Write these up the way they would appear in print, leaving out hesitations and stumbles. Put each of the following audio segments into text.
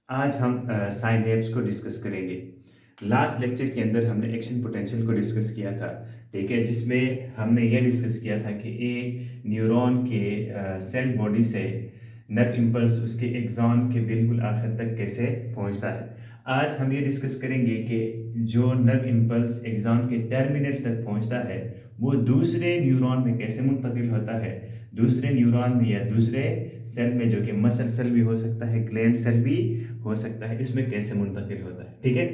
आज हम साइनैप्स को डिस्कस करेंगे। लास्ट लेक्चर के अंदर हमने एक्शन पोटेंशियल को डिस्कस किया था, ठीक है? जिसमें हमने ये डिस्कस किया था कि एक न्यूरॉन के सेल बॉडी से नर्व इम्पल्स उसके एक्सॉन के बिल्कुल आखिर तक कैसे पहुंचता है। आज हम ये डिस्कस करेंगे कि जो नर्व इम्पल्स एक्सॉन के टर्मिनल तक पहुंचता है, वो दूसरे न्यूरॉन में कैसे मुंतकिल होता है। दूसरे न्यूरॉन में या दूसरे सेल में, जो कि मसल सेल भी हो सकता है, ग्लैंड सेल भी हो सकता है, इसमें कैसे मुंतकिल होता है, ठीक है?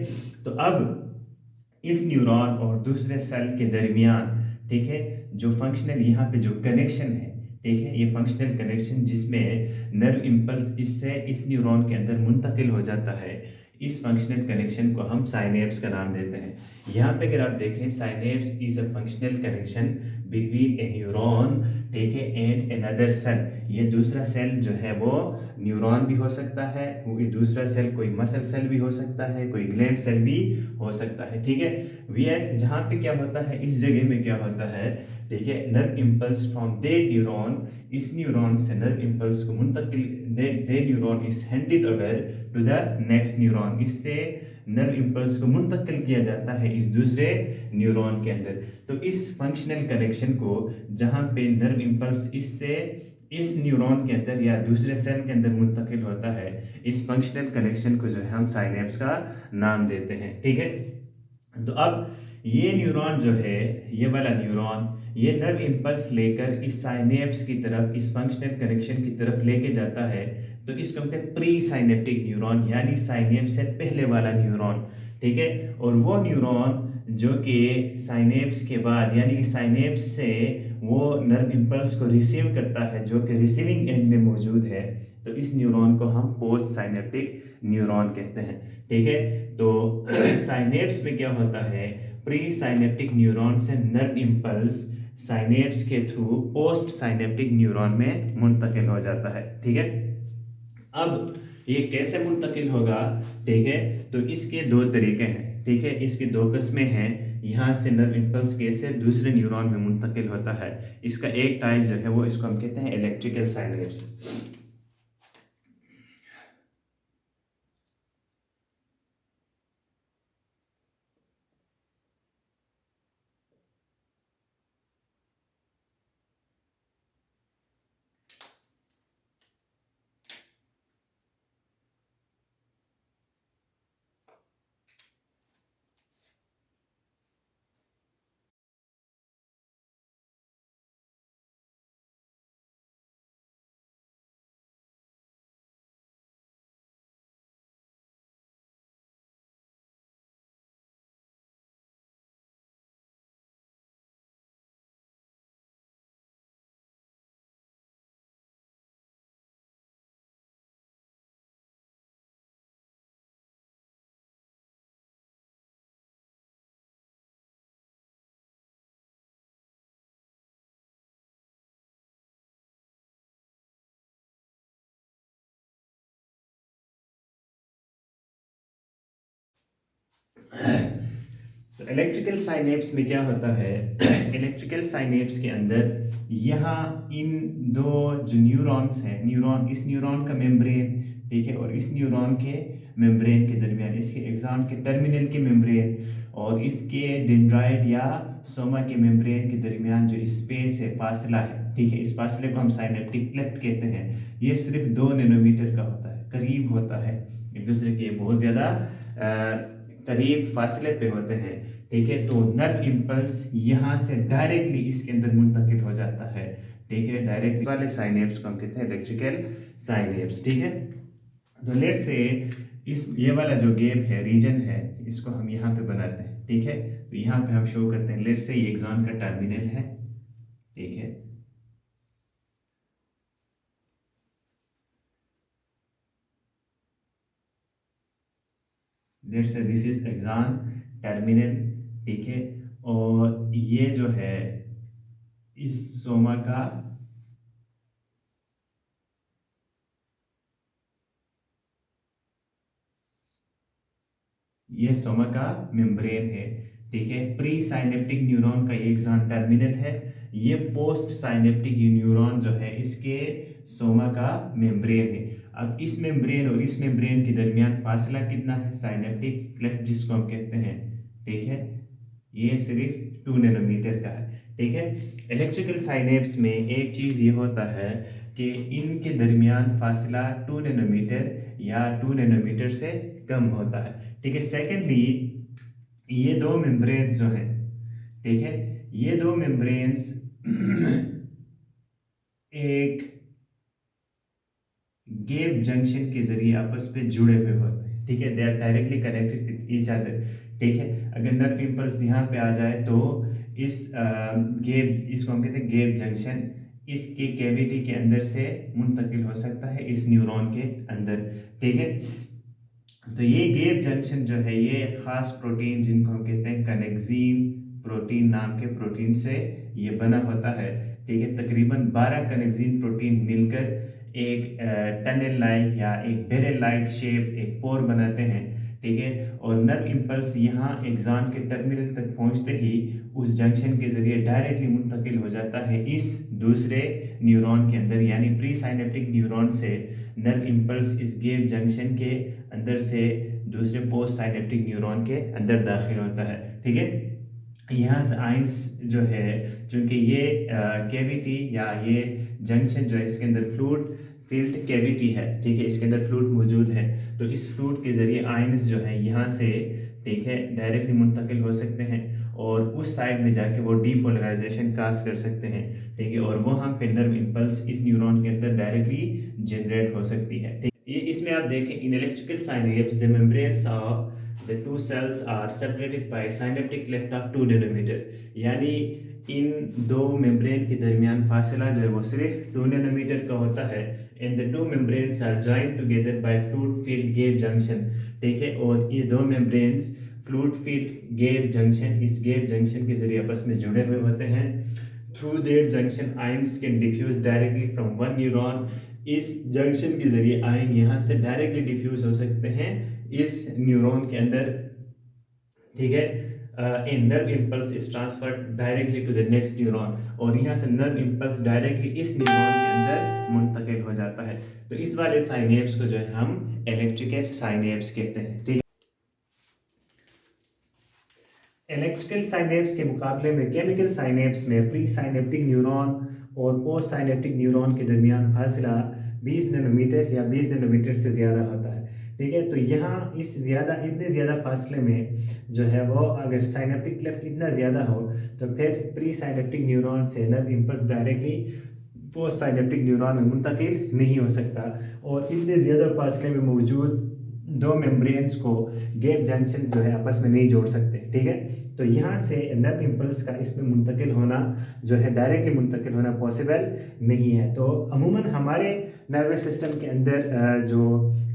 तो अब इस न्यूरॉन और दूसरे सेल के दरमियान, ठीक है, जो फंक्शनल यहाँ पे जो कनेक्शन है, ठीक है, ये फंक्शनल कनेक्शन जिसमें नर्व इम्पल्स इससे इस न्यूरॉन के अंदर मुंतकिल हो जाता है, इस फंक्शनल कनेक्शन को हम साइनेप्स का नाम देते हैं। यहाँ पे अगर आप देखें, synapse is a functional connection between A neuron, ठीक है, एंड अनदर सेल। ये दूसरा सेल जो है वो न्यूरॉन भी हो सकता है, वो दूसरा सेल कोई मसल सेल भी हो सकता है, कोई ग्लैंड सेल भी हो सकता है, ठीक है। वी जहाँ पे क्या होता है, इस जगह में क्या होता है, ठीक है, nerve impulse from the neuron, इस न्यूरॉन से नर्व इम्पल्स को मुंतकिल, the neuron is handed over to the next neuron, इससे नर्व इम्पल्स को मुंतकिल किया जाता है इस दूसरे न्यूरॉन के अंदर। तो इस फंक्शनल कनेक्शन को, जहाँ पे नर्व इम्पल्स इससे इस न्यूरॉन के अंदर या दूसरे सेल के अंदर मुंतकिल होता है, इस फंक्शनल कनेक्शन को जो है हम साइनेप्स का नाम देते हैं, ठीक है। तो अब ये न्यूरॉन जो है, ये वाला न्यूरॉन, ये नर्व इम्पल्स लेकर इस साइनेप्स की तरफ, इस फंक्शनल कनेक्शन की तरफ लेके जाता है। तो इसको कहते हैं प्री साइनेप्टिक न्यूरॉन, यानी साइनेप्स से पहले वाला न्यूरॉन, ठीक है। और वो न्यूरॉन जो कि साइनेप्स के बाद, यानी कि साइनेप्स से वो नर्व इम्पल्स को रिसीव करता है, जो कि रिसीविंग एंड में मौजूद है, तो इस न्यूरॉन को हम पोस्ट साइनेप्टिक न्यूरॉन कहते हैं, ठीक है। तो साइनेप्स में क्या होता है, प्री साइनेप्टिक न्यूरॉन से नर्व इम्पल्स साइनेप्स के थ्रू पोस्ट साइनेप्टिक न्यूरॉन में मुंतकिल हो जाता है, ठीक है। अब ये कैसे मुंतकिल होगा, ठीक है, तो इसके दो तरीके हैं, ठीक है, इसके दो किस्में हैं। यहाँ से नर्व इम्पल्स कैसे दूसरे न्यूरॉन में मुंतकिल होता है, इसका एक टाइप जो है वो, इसको हम कहते हैं इलेक्ट्रिकल साइनेप्स। तो इलेक्ट्रिकल साइनेप्स में क्या होता है, इलेक्ट्रिकल साइनेप्स के अंदर यहाँ इन दो जो न्यूरॉन्स हैं, न्यूरॉन, इस न्यूरॉन का मेम्ब्रेन, ठीक है, और इस न्यूरॉन के मेम्ब्रेन के दरमियान, इसके एक्सॉन के टर्मिनल के मेम्ब्रेन और इसके डेंड्राइट या सोमा के मेम्ब्रेन के दरमियान जो स्पेस है, फासला है, ठीक है, इस फासले को हम साइनेप्टिक क्लेफ्ट कहते हैं। ये सिर्फ 2 नैनोमीटर का होता है, करीब होता है, एक दूसरे के बहुत ज़्यादा करीब फासले पे होते हैं, ठीक है। तो नर्व इम्पल्स यहाँ से डायरेक्टली इसके अंदर मुंतकिल हो जाता है, ठीक है, डायरेक्ट वाले साइनेप्स को हम कहते हैं इलेक्ट्रिकल साइनेप्स, ठीक है। तो लेट से इस ये वाला जो गैप है, रीजन है, इसको हम यहाँ पे बनाते हैं, ठीक है। तो यहाँ पे हम शो करते हैं, लेट से ये एक्सॉन का टर्मिनल है, ठीक है। लेट से दिस इज एक्सॉन टर्मिनल, ठीक है। और ये जो है इस सोमा का, ये सोमा का मेम्ब्रेन है, ठीक है। प्री साइनेप्टिक न्यूरॉन का ये एक्सॉन टर्मिनल है, ये पोस्ट साइनेप्टिक न्यूरॉन जो है इसके सोमा का मेम्ब्रेन है। अब इस मेम्ब्रेन और इस मेम्ब्रेन के दरमियान फासला कितना है, साइनेप्टिक क्लेफ्ट जिसको हम कहते हैं, ठीक है, ये सिर्फ 2 नैनोमीटर का है, ठीक है। इलेक्ट्रिकल साइनेप्स में एक चीज़ ये होता है कि इनके दरमियान फासला 2 नैनोमीटर या 2 नैनोमीटर से कम होता है, ठीक है। सेकेंडली, ये दो मेम्ब्रेन्स जो हैं, ठीक है, ये दो मेम्ब्रेन्स एक गैप जंक्शन के जरिए आपस में जुड़े हुए होते हैं, ठीक है, they are directly connected with each other, ठीक है। अगर नर्व इम्पल्स यहाँ पे आ जाए तो इस गैप, इसको हम कहते हैं गैप जंक्शन, इसके कैविटी के अंदर से मुंतकिल हो सकता है इस न्यूरॉन के अंदर, ठीक है। तो ये गैप जंक्शन जो है ये खास प्रोटीन जिनको हम कहते हैं कनेक्सिन प्रोटीन नाम के प्रोटीन से ये बना होता है, ठीक है। तकरीबन 12 कनेक्सिन प्रोटीन मिलकर एक टनल लाइक या एक बेरेल लाइक शेप, एक पोर बनाते हैं, ठीक है। और नर्व इम्पल्स यहाँ एक्सॉन के टर्मिनल तक पहुँचते ही उस जंक्शन के जरिए डायरेक्टली मुंतकिल हो जाता है इस दूसरे न्यूरॉन के अंदर, यानी प्री साइनेप्टिक न्यूरॉन से नर्व इम्पल्स इस गैप जंक्शन के अंदर से दूसरे पोस्ट साइनेप्टिक न्यूरॉन के अंदर दाखिल होता है, ठीक है। यहाँ से आइंस जो है, चूंकि ये कैविटी या ये जंक्शन जो है इसके अंदर फ्लूइड फील्ड कैविटी है, ठीक है, इसके अंदर फ्लूइड मौजूद है, तो इस फ्लूइड के जरिए आइंस जो है यहाँ से, ठीक है, डायरेक्टली मुंतकिल हो सकते हैं और उस साइड में जाके वो डीपोलराइजेशन काज कर सकते हैं, ठीक है, और वहाँ पे नर्व इम्पल्स इस न्यूरॉन के अंदर डायरेक्टली जनरेट हो सकती है, ठीक है। ये इसमें आप देखें, in electrical synapse the membranes of the two cells are separated by synaptic cleft of 2 nanometer, यानी इन दो मेम्ब्रेन के दरमियान फासला जो है वो सिर्फ 2 नैनोमीटर का होता है, and the two membranes are joined together by fluid field gap junction, ठीक है। और ये दो membranes fluid field gap junction, इस गैप जंक्शन के जरिए आपस में जुड़े हुए होते हैं। Through that junction ions can diffuse directly from one neuron, इस जंक्शन के जरिए आयन यहाँ से डायरेक्टली डिफ्यूज हो सकते हैं इस न्यूरॉन के अंदर, ठीक है। A nerve impulse is transferred directly to the next neuron, और यहाँ से नर्व इम्पल्स डायरेक्टली इस न्यूरॉन के अंदर मुंतकिल हो जाता है। तो इस वाले साइनेप्स को जो है हम इलेक्ट्रिकल साइनेप्स कहते हैं, ठीक है। इलेक्ट्रिकल साइनेप्स के मुकाबले में केमिकल साइनेप्स में प्री साइनेप्टिक न्यूरॉन और पोस्ट साइनेप्टिक न्यूरॉन के दरमियान फासला 20 नैनोमीटर या 20 नैनोमीटर से ज़्यादा होता है, ठीक है। तो यहाँ इतने ज़्यादा फासले में जो है वो अगर साइनेप्टिक क्लेफ्ट इतना ज़्यादा हो तो फिर प्री साइनेप्टिक न्यूरॉन से nerve impulse directly post synaptic neuron में मुंतकिल नहीं हो सकता, और इतने ज़्यादा फासले में मौजूद दो मेम्ब्रेन्स को गैप जंक्शन जो है आपस में नहीं जोड़ सकते, ठीक है। तो यहाँ से नर्व इम्पल्स का इसमें मुंतकिल होना जो है डायरेक्टली मुंतकिल होना पॉसिबल नहीं है। तो अमूमन हमारे नर्वस सिस्टम के अंदर जो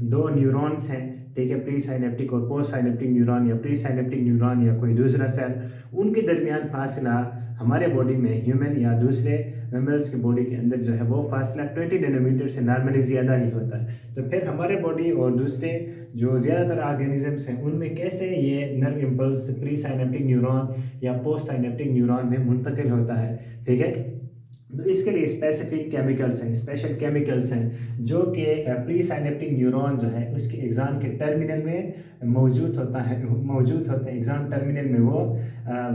दो न्यूरॉन्स हैं, ठीक है, प्री साइनेप्टिक और पोस्ट साइनेप्टिक न्यूरॉन या प्री साइनेप्टिक न्यूरॉन या कोई दूसरा सेल, उनके दरमियान फासला हमारे बॉडी में ह्यूमन या दूसरे मेमल्स की बॉडी के अंदर जो है वो फासला 20 नैनोमीटर से नॉर्मली ज़्यादा ही होता है। तो फिर हमारे बॉडी और दूसरे जो ज़्यादातर ऑर्गेनिजम्स हैं उनमें कैसे ये nerve impulse pre synaptic neuron या पोस्ट साइनेप्टिक न्यूरॉन में मुंतकिल होता है, ठीक है। तो इसके लिए स्पेसिफिक केमिकल्स हैं, स्पेशल केमिकल्स हैं जो कि प्री साइनेप्टिक न्यूरॉन जो है उसके एग्जाम के टर्मिनल में मौजूद होते हैं। एग्जाम टर्मिनल में वो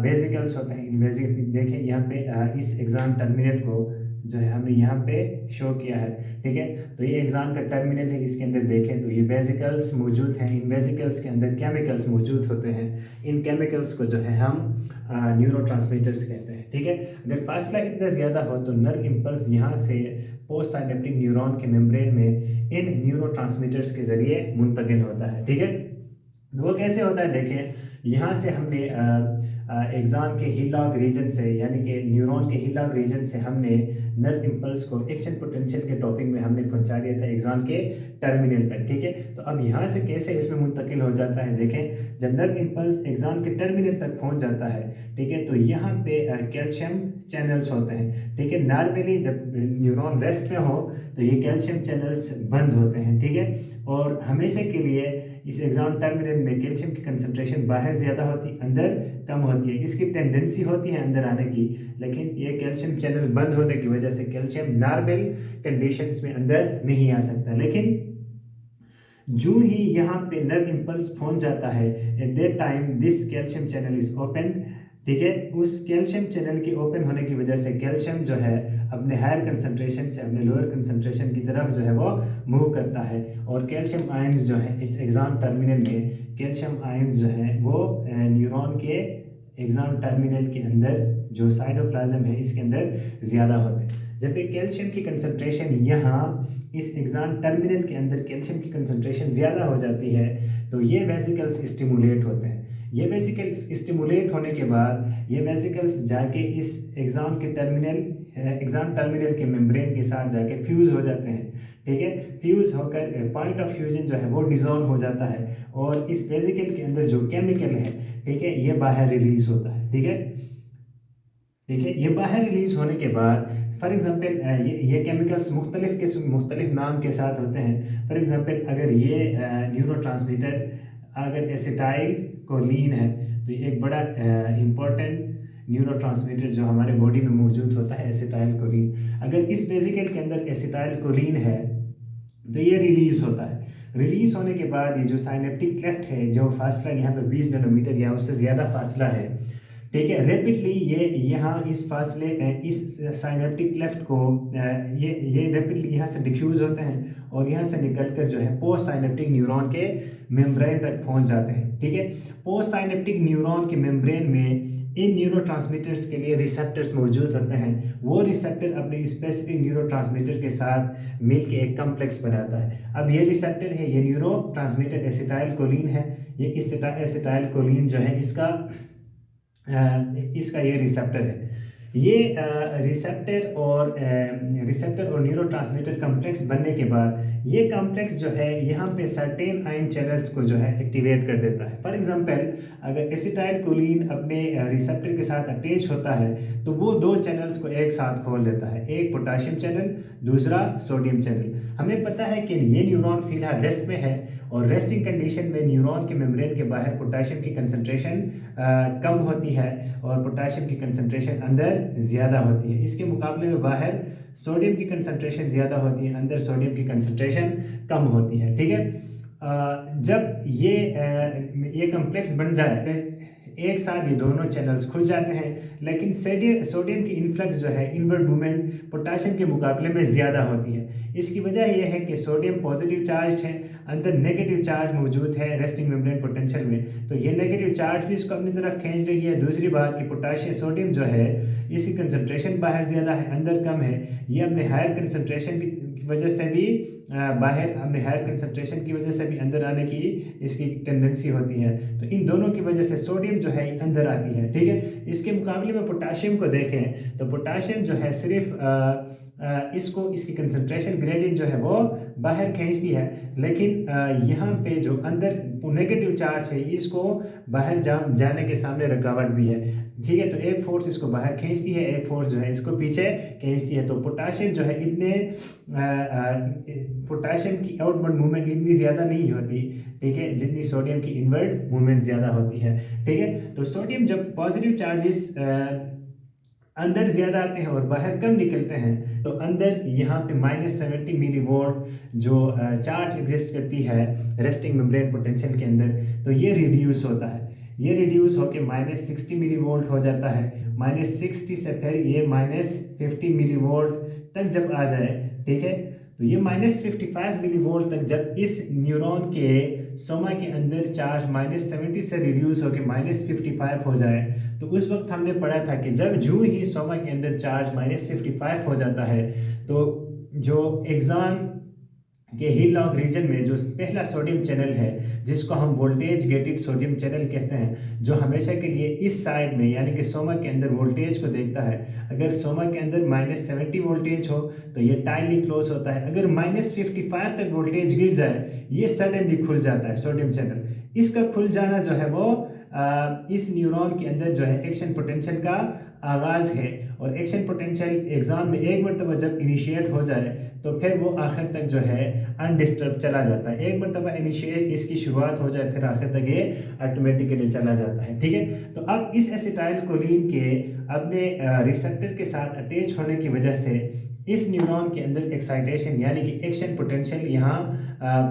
वेसिकल्स होते हैं। इन वेसिकल देखिए यहाँ पे इस एग्जाम टर्मिनल को जो है हमने यहाँ पे शो किया है, ठीक है। तो ये एग्जाम का टर्मिनल है, इसके अंदर देखें तो ये वेसिकल्स मौजूद हैं। इन वेसिकल्स के अंदर केमिकल्स मौजूद होते हैं। इन केमिकल्स को जो है हम न्यूरोट्रांसमीटर्स कहते हैं, ठीक है। अगर फासला इतना ज़्यादा हो तो नर्व इम्पल्स यहाँ से पोस्ट साइनेप्टिक न्यूरॉन के मेम्ब्रेन में इन न्यूरोट्रांसमीटर्स के जरिए मुंतकिल होता है, ठीक है। वो कैसे होता है देखें, यहाँ से हमने एग्जाम के हिलॉग रीजन से, यानी कि न्यूरॉन के हिलॉग रीजन से हमने नर्व इम्पल्स को एक्शन पोटेंशियल के टॉपिक में हमने पहुंचा दिया था एग्जाम के टर्मिनल तक, ठीक है। तो अब यहाँ से कैसे इसमें मुंतकिल हो जाता है, देखें जब नर्व इम्पल्स एक्सॉन के टर्मिनल तक पहुँच जाता है, ठीक है, तो यहाँ पे कैल्शियम चैनल्स होते हैं, ठीक है। नॉर्मली जब न्यूरॉन रेस्ट में हो तो ये कैल्शियम चैनल्स बंद होते हैं, ठीक है। और हमेशा के लिए इस एक्सॉन टर्मिनल में कैल्शियम की कंसंट्रेशन बाहर ज़्यादा होती, अंदर कम होती है। इसकी टेंडेंसी होती है अंदर आने की, लेकिन ये कैल्शियम चैनल बंद होने की वजह से कैल्शियम नॉर्मल कंडीशंस में अंदर नहीं आ सकता। लेकिन जो ही यहाँ पे नर्व इम्पल्स पहुंच जाता है, at that time this calcium channel is open, ठीक है। उस कैल्शियम चैनल के ओपन होने की वजह से कैल्शियम जो है अपने हायर कंसंट्रेशन से अपने लोअर कंसंट्रेशन की तरफ जो है वो मूव करता है, और कैल्शियम आयंस जो है इस एक्सॉन टर्मिनल में कैल्शियम आयंस जो है वो न्यूरॉन के एक्सॉन टर्मिनल के अंदर जो साइटोप्लाज्म है इसके अंदर ज़्यादा होते हैं। जब एक कैल्शियम की कंसंट्रेशन यहाँ इस एक्सॉन टर्मिनल के अंदर कैल्शियम की कंसंट्रेशन ज़्यादा हो जाती है, तो ये वेसिकल्स स्टिमुलेट होते हैं। ये वेसिकल्स स्टिमुलेट होने के बाद ये वेसिकल्स जाके इस एक्सॉन टर्मिनल के मेम्ब्रेन के साथ जाके फ्यूज़ हो जाते हैं, ठीक है। फ्यूज़ होकर पॉइंट ऑफ फ्यूजन जो है वो डिसॉल्व हो जाता है, और इस वेसिकल के अंदर जो केमिकल है, ठीक है, ये बाहर रिलीज होता है, ठीक है, ठीक है। ये बाहर रिलीज होने के बाद फॉर एग्जांपल ये केमिकल्स मुख्तलिफ नाम के साथ होते हैं। फॉर एग्जांपल अगर ये न्यूरोट्रांसमीटर अगर एसिटाइल कोलिन है, तो ये एक बड़ा इम्पोर्टेंट न्यूरोट्रांसमीटर जो हमारे बॉडी में मौजूद होता है, एसिटाइल कोलिन। अगर इस वेसिकल के अंदर एसिटाइल कोलिन है तो ये रिलीज होता है। रिलीज होने के बाद ये जो साइनेप्टिक क्लेफ्ट है, जो फासला यहाँ पे 20 नैनोमीटर या उससे ज़्यादा फासला है, ठीक है, रैपिडली ये यहाँ इस फासले इस साइनेप्टिक क्लेफ्ट को ये रैपिडली यहाँ से डिफ्यूज होते हैं, और यहाँ से निकलकर जो है पोस्ट साइनेप्टिक न्यूरॉन के मेम्ब्रेन तक पहुँच जाते हैं, ठीक है। पोस्ट साइनेप्टिक न्यूरॉन के मेम्ब्रेन में इन न्यूरोट्रांसमीटर्स के लिए रिसेप्टर्स मौजूद होते हैं। वो रिसेप्टर अपने स्पेसिफिक न्यूरोट्रांसमीटर के साथ मिलकर एक कॉम्प्लेक्स बनाता है। अब ये रिसेप्टर है, ये न्यूरोट्रांसमीटर एसिटाइल कोलिन है। ये एसिटाइल कोलिन जो है इसका ये रिसेप्टर है। ये रिसेप्टर और न्यूरोट्रांसमीटर कॉम्प्लेक्स बनने के बाद ये कॉम्प्लेक्स जो है यहाँ पे सर्टेन आयन चैनल्स को जो है एक्टिवेट कर देता है। फॉर एग्जांपल अगर एसिटाइल कोलिन अपने रिसेप्टर के साथ अटैच होता है तो वो दो चैनल्स को एक साथ खोल देता है, एक पोटाशियम चैनल, दूसरा सोडियम चैनल। हमें पता है कि ये न्यूरॉन फिलहाल रेस्ट में है, और रेस्टिंग कंडीशन में न्यूरॉन के मेम्ब्रेन के बाहर पोटाशियम की कंसंट्रेशन कम होती है और पोटाशियम की कंसंट्रेशन अंदर ज़्यादा होती है। इसके मुकाबले में बाहर सोडियम की कंसंट्रेशन ज़्यादा होती है, अंदर सोडियम की कंसंट्रेशन कम होती है, ठीक है। जब ये कॉम्प्लेक्स बन जाए एक साथ ये दोनों चैनल्स खुल जाते हैं, लेकिन सोडियम की इन्फ्लक्स जो है इनवर्ड मूवमेंट पोटाशियम के मुकाबले में ज़्यादा होती है। इसकी वजह यह है कि सोडियम पॉजिटिव चार्ज है, अंदर नेगेटिव चार्ज मौजूद है रेस्टिंग मेम्ब्रेन पोटेंशियल में, तो ये नेगेटिव चार्ज भी इसको अपनी तरफ खींच रही है। दूसरी बात कि पोटाशियम सोडियम जो है इसकी कंसंट्रेशन बाहर ज़्यादा है, अंदर कम है। ये अपने हायर कंसंट्रेशन की वजह से भी बाहर अपने हायर कंसंट्रेशन की वजह से भी अंदर आने की इसकी टेंडेंसी होती है। तो इन दोनों की वजह से सोडियम जो है अंदर आती है, ठीक है। इसके मुकाबले में पोटाशियम को देखें तो पोटाशियम जो है सिर्फ इसकी कंसंट्रेशन ग्रेडियंट जो है वो बाहर खींचती है, लेकिन यहाँ पे जो अंदर नेगेटिव चार्ज है इसको बाहर जाने के सामने रुकावट भी है, ठीक है। तो एक फोर्स इसको बाहर खींचती है, एक फोर्स जो है इसको पीछे खींचती है। तो पोटाशियम जो है पोटाशियम की आउटवर्ड मूवमेंट इतनी ज़्यादा नहीं होती, ठीक है, जितनी सोडियम की इनवर्ड मूवमेंट ज़्यादा होती है, ठीक है। तो सोडियम जब पॉजिटिव चार्जेस अंदर ज़्यादा आते हैं और बाहर कम निकलते हैं, तो अंदर यहाँ पे -70 मिली वोल्ट जो चार्ज एग्जिस्ट करती है रेस्टिंग मेम्ब्रेन पोटेंशियल के अंदर, तो ये रिड्यूस होता है। ये रिड्यूस होकर -60 मिली वोल्ट हो जाता है। -60 से फिर ये -50 मिली वोल्ट तक जब आ जाए, ठीक है, तो ये -55 मिली वोल्ट तक जब इस न्यूरॉन के सोमा के अंदर चार्ज -70 से रिड्यूस होकर -55 हो जाए, तो उस वक्त हमने पढ़ा था कि जब जूं ही सोमा के अंदर चार्ज -55 हो जाता है, तो जो एक्सॉन कि हिल लॉग रीजन में जो पहला सोडियम चैनल है, जिसको हम वोल्टेज गेटेड सोडियम चैनल कहते हैं, जो हमेशा के लिए इस साइड में यानी कि सोमा के अंदर वोल्टेज को देखता है। अगर सोमा के अंदर -70 वोल्टेज हो तो ये टाइटली क्लोज होता है। अगर -55 तक वोल्टेज गिर जाए, ये सडनली खुल जाता है सोडियम चैनल। इसका खुल जाना जो है वो इस न्यूरॉन के अंदर जो है एक्शन पोटेंशियल का आगाज है। और एक्शन पोटेंशियल एग्जाम में एक मरतबा जब इनिशिएट हो जाए तो फिर वो आखिर तक जो है अनडिस्टर्ब चला जाता है। एक मरतबा इनिशिएट इसकी शुरुआत हो जाए फिर आखिर तक ये ऑटोमेटिकली चला जाता है। ठीक है, तो अब इस एसिटाइल कोलिन के अपने रिसेप्टर के साथ अटैच होने की वजह से इस न्यूरॉन के अंदर एक्साइटेशन यानी कि एक्शन पोटेंशियल यहाँ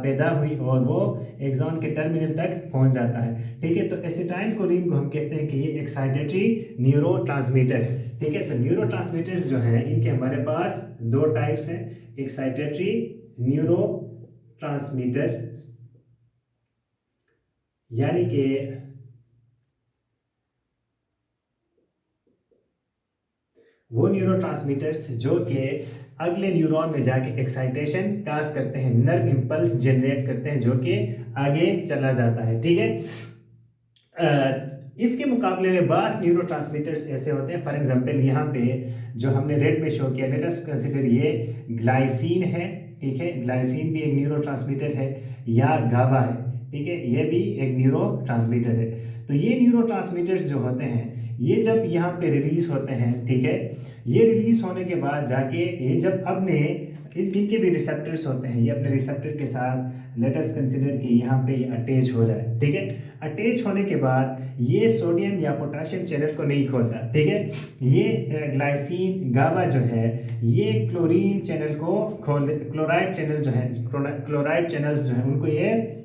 पैदा हुई और वो एक्सॉन के टर्मिनल तक पहुंच जाता है। ठीक है, तो एसिटाइल कोलिन को हम कहते हैं कि ये एक्साइटेटरी न्यूरोट्रांसमीटर है। ठीक है, तो न्यूरोट्रांसमीटर्स जो हैं इनके हमारे पास दो टाइप्स हैं, एक्साइटेटरी न्यूरो ट्रांसमीटर यानी कि वो न्यूरोट्रांसमीटर्स जो कि अगले न्यूरॉन में जाके एक्साइटेशन काज करते हैं, नर्व इंपल्स जनरेट करते हैं जो कि आगे चला जाता है। ठीक है, इसके मुकाबले में बास न्यूरोट्रांसमीटर्स ऐसे होते हैं, फॉर एग्जांपल यहाँ पे जो हमने रेड में शो किया, लेट अस कंसीडर ये ग्लाइसिन है। ठीक है, ग्लाइसिन भी एक न्यूरोट्रांसमीटर है, या गाबा है। ठीक है, ये भी एक न्यूरोट्रांसमीटर है। तो ये न्यूरोट्रांसमीटर्स जो होते हैं ये जब यहाँ पे रिलीज होते हैं, ठीक है, ये रिलीज होने के बाद जाके ये जब अपने इनके भी रिसेप्टर्स होते हैं, ये अपने रिसेप्टर के साथ लेट अस कंसीडर कि यहाँ पे ये अटैच हो जाए। ठीक है, अटैच होने के बाद ये सोडियम या पोटेशियम चैनल को नहीं खोलता। ठीक है, ये ग्लाइसिन गाबा जो है ये क्लोरीन चैनल को खोल दे, क्लोराइड चैनल जो है, क्लोराइड चैनल्स जो है उनको ये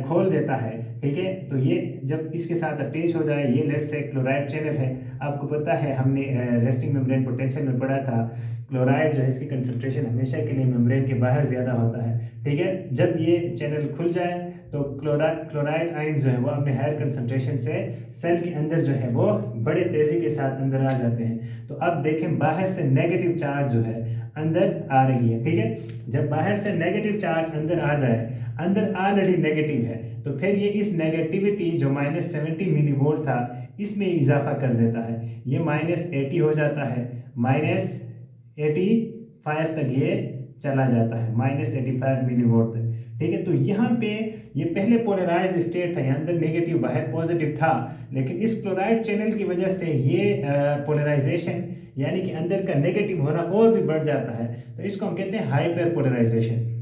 खोल देता है। ठीक है, तो ये जब इसके साथ अटैच हो जाए, ये लेट से क्लोराइड चैनल है। आपको पता है हमने रेस्टिंग मेम्ब्रेन पोटेंशियल में पढ़ा था, क्लोराइड जो है इसकी कंसंट्रेशन हमेशा के लिए मेम्ब्रेन के बाहर ज़्यादा होता है। ठीक है, जब ये चैनल खुल जाए तो क्लोराइड आयन जो है वो अपने हायर कंसंट्रेशन से सेल के अंदर जो है वो बड़े तेज़ी के साथ अंदर आ जाते हैं। तो अब देखें बाहर से नेगेटिव चार्ज जो है अंदर आ रही है। ठीक है, जब बाहर से नेगेटिव चार्ज अंदर आ जाए, अंदर ऑलरेडी नेगेटिव है, तो फिर ये इस नेगेटिविटी जो -70 मिली वोल्ट था इसमें इजाफा कर देता है। ये -80 हो जाता है, -85 तक ये चला जाता है, -85 मिली वोल्ट तक। ठीक है, तो यहाँ पे ये पहले पोलराइज स्टेट था, यहाँ अंदर नेगेटिव बाहर पॉजिटिव था, लेकिन इस क्लोराइड चैनल की वजह से ये पोलराइजेशन यानी कि अंदर का नेगेटिव होना और भी बढ़ जाता है। तो इसको हम कहते हैं हाइपर पोलराइजेशन।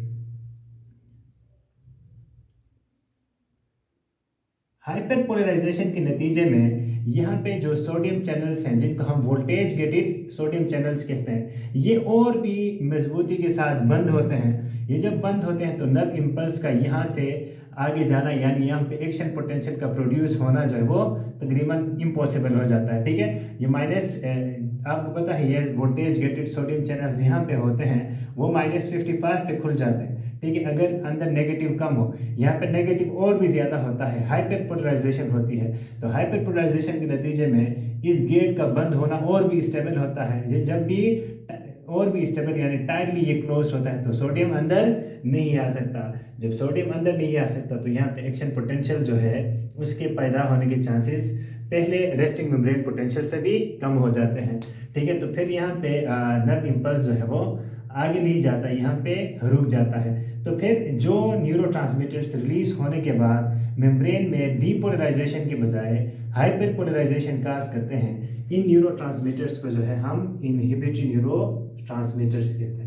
हाइपर पोलराइजेशन के नतीजे में यहाँ पे जो सोडियम चैनल्स हैं जिनको हम वोल्टेज गेटेड सोडियम चैनल्स कहते हैं, ये और भी मजबूती के साथ बंद होते हैं। ये जब बंद होते हैं तो नर्व इम्पल्स का यहाँ से आगे जाना यानी यहाँ पे एक्शन पोटेंशियल का प्रोड्यूस होना जो है वो तकरीबन इम्पॉसिबल हो जाता है। ठीक है, ये आपको पता है ये वोल्टेज गेटेड सोडियम चैनल्स यहाँ पे होते हैं वो -55 पे खुल जाते हैं। ठीक है, अगर अंदर नेगेटिव कम हो, यहाँ पे नेगेटिव और भी ज़्यादा होता है, हाइपर पोलराइजेशन होती है। तो हाइपर पोलराइजेशन के नतीजे में इस गेट का बंद होना और भी स्टेबल होता है। ये जब भी और भी स्टेबल यानी टाइटली ये क्लोज होता है तो सोडियम अंदर नहीं आ सकता। जब सोडियम अंदर नहीं आ सकता तो यहाँ पे एक्शन पोटेंशियल जो है उसके पैदा होने के चांसेस पहले रेस्टिंग मेम्ब्रेन पोटेंशियल से भी कम हो जाते हैं। ठीक है, तो फिर यहाँ पे नर्व इम्पल्स जो है वो आगे नहीं जाता, यहाँ पे रुक जाता है। तो फिर जो न्यूरोट्रांसमीटर्स रिलीज होने के बाद मेम्ब्रेन में डीपोलराइजेशन के बजाय हाइपर पोलराइजेशन काज करते हैं, इन न्यूरोट्रांसमीटर्स को जो है हम इनहिबिटरी न्यूरोट्रांसमीटर्स कहते हैं।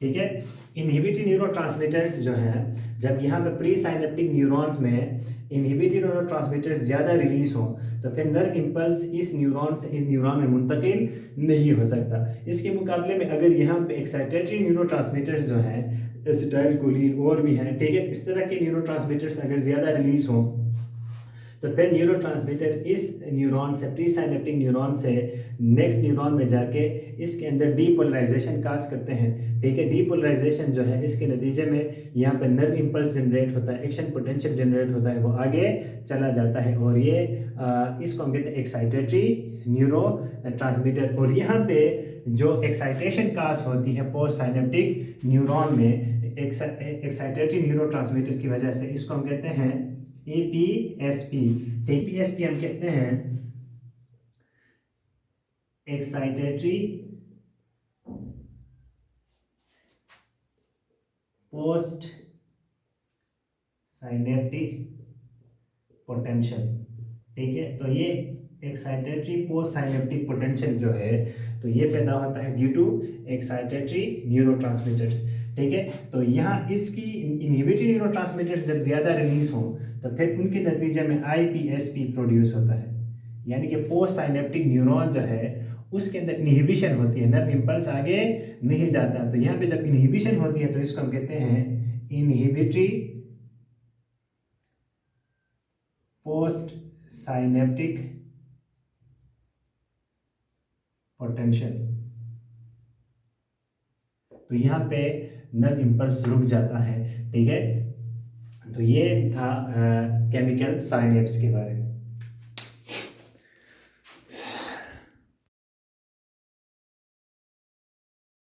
ठीक है, इनहिबिटरी न्यूरोट्रांसमीटर्स जो हैं जब यहाँ पे प्री साइनेप्टिक न्यूरॉन्स में इनहिबिटरी न्यूरोट्रांसमीटर्स ज़्यादा रिलीज हो तो फिर नर्व इम्पल्स इस न्यूरॉन से इस न्यूरॉन में मुंतकिल नहीं हो सकता। इसके मुकाबले में अगर यहाँ पे एक्साइटेटरी न्यूरोट्रांसमीटर्स जो हैं एसिटाइल कोलिन और भी हैं, ठीक है, इस तरह के न्यूरोट्रांसमीटर्स अगर ज़्यादा रिलीज हों तो फिर न्यूरोट्रांसमीटर इस न्यूरॉन से, प्री साइनेप्टिक न्यूरॉन से नेक्स्ट न्यूरॉन में जाके इसके अंदर डीपोलराइजेशन काज करते हैं। ठीक है, डीपोलराइजेशन जो है इसके नतीजे में यहाँ पे नर्व इंपल्स जनरेट होता है, एक्शन पोटेंशियल जनरेट होता है, वो आगे चला जाता है और ये इसको हम कहते हैं एक्साइटेटरी न्यूरो ट्रांसमीटर। और यहाँ पे जो एक्साइटेशन काज होती है पोस्ट साइनेप्टिक न्यूरॉन में एक्साइटेटरी न्यूरो ट्रांसमीटर की वजह से, इसको हम कहते हैं एपीएसपी। एपीएसपी हम कहते हैं एक्साइटेटरी पोस्ट साइनेप्टिक पोटेंशियल। ठीक है, तो ये एक्साइटेटरी पोस्ट साइनेप्टिक पोटेंशियल जो है तो ये पैदा होता है ड्यू टू एक्साइटेटरी न्यूरोट्रांसमीटर्स। ठीक है, तो यहाँ इसकी इनहिबिटरी न्यूरोट्रांसमीटर्स जब ज़्यादा रिलीज हो तो फिर उनके नतीजे में आईपीएसपी प्रोड्यूस होता है, यानी कि पोस्ट साइनेप्टिक न्यूरॉन जो है उसके अंदर इनहिबिशन होती है, नर्व इंपल्स आगे नहीं जाता। तो यहाँ पे जब इनहिबिशन होती है तो इसको हम कहते हैं इनहिबिटरी पोस्ट साइनेप्टिक पोटेंशियल। तो यहाँ पे नर्व इंपल्स रुक जाता है। ठीक है, तो ये था केमिकल साइनेप्स के बारे में।